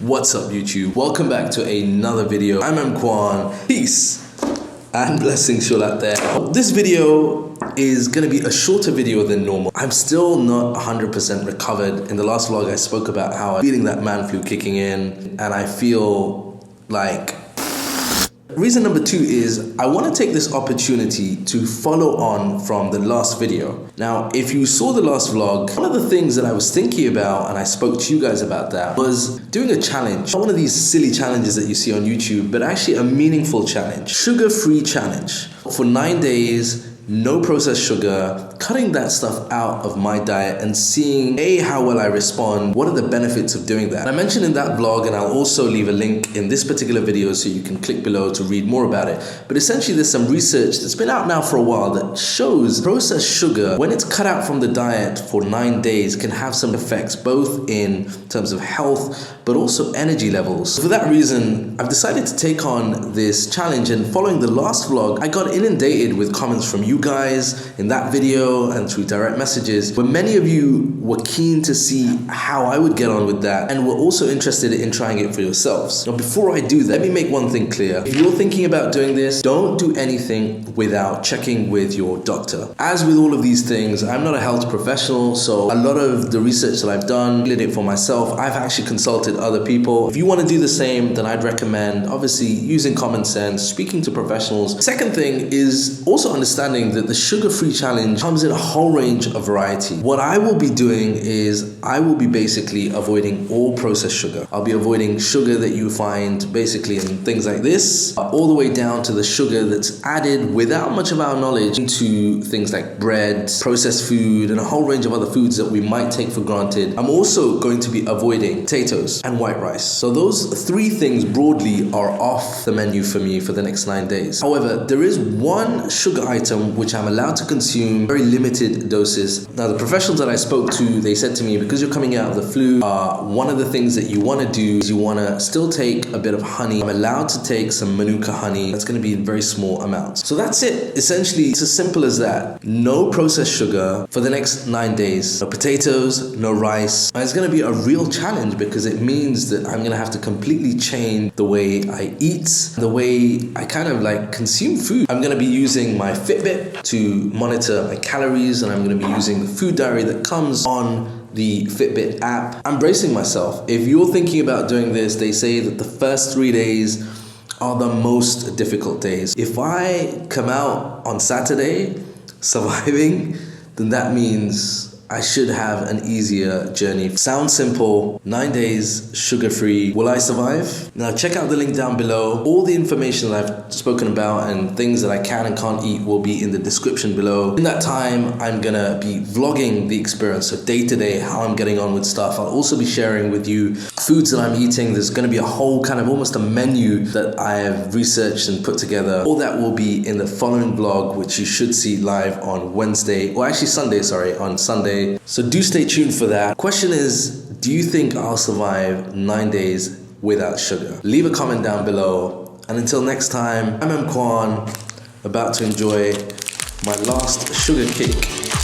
What's up YouTube? Welcome back to another video. I'm Emkwan. Peace and blessings to all out there. This video is going to be a shorter video than normal. I'm still not 100% recovered. In the last vlog I spoke about how I'm feeling that man flu kicking in, and I feel like... Reason number 2 is I want to take this opportunity to follow on from the last video. Now, if you saw the last vlog, one of the things that I was thinking about, and I spoke to you guys about that, was doing a challenge. Not one of these silly challenges that you see on YouTube, but actually a meaningful challenge. Sugar-free challenge. For 9 days, no processed sugar, cutting that stuff out of my diet and seeing how well I respond, what are the benefits of doing that. I mentioned in that vlog, and I'll also leave a link in this particular video so you can click below to read more about it. But essentially there's some research that's been out now for a while that shows processed sugar, when it's cut out from the diet for 9 days, can have some effects both in terms of health but also energy levels. For that reason, I've decided to take on this challenge, and following the last vlog, I got inundated with comments from you guys in that video and through direct messages, where many of you were keen to see how I would get on with that and were also interested in trying it for yourselves. Now, before I do that, let me make one thing clear. If you're thinking about doing this, don't do anything without checking with your doctor. As with all of these things, I'm not a health professional, so a lot of the research that I've done, did it for myself. I've actually consulted other people. If you want to do the same, then I'd recommend obviously using common sense, speaking to professionals. Second thing is also understanding that the sugar-free challenge comes in a whole range of variety. What I will be doing is I will be basically avoiding all processed sugar. I'll be avoiding sugar that you find basically in things like this, all the way down to the sugar that's added without much of our knowledge into things like bread, processed food, and a whole range of other foods that we might take for granted. I'm also going to be avoiding potatoes and white rice. So those 3 things broadly are off the menu for me for the next 9 days. However, there is one sugar item which I'm allowed to consume very limited doses. Now, the professionals that I spoke to, they said to me, because you're coming out of the flu, one of the things that you want to do is you want to still take a bit of honey. I'm allowed to take some Manuka honey. That's going to be in very small amounts. So that's it. Essentially, it's as simple as that. No processed sugar for the next 9 days. No potatoes, no rice. And it's going to be a real challenge because it means that I'm going to have to completely change the way I eat, the way I kind of like consume food. I'm going to be using my Fitbit to monitor my calories, and I'm going to be using the food diary that comes on the Fitbit app. I'm bracing myself. If you're thinking about doing this, they say that the first 3 days are the most difficult days. If I come out on Saturday surviving, then that means I should have an easier journey. Sounds simple, 9 days, sugar-free. Will I survive? Now check out the link down below. All the information that I've spoken about and things that I can and can't eat will be in the description below. In that time, I'm gonna be vlogging the experience, so day to day, how I'm getting on with stuff. I'll also be sharing with you foods that I'm eating. There's gonna be a whole kind of almost a menu that I have researched and put together. All that will be in the following vlog, which you should see live on Wednesday, or actually Sunday, sorry, on Sunday. So do stay tuned for that. Question is, do you think I'll survive 9 days without sugar? Leave a comment down below. And until next time, I'm Emkwan, about to enjoy my last sugar kick.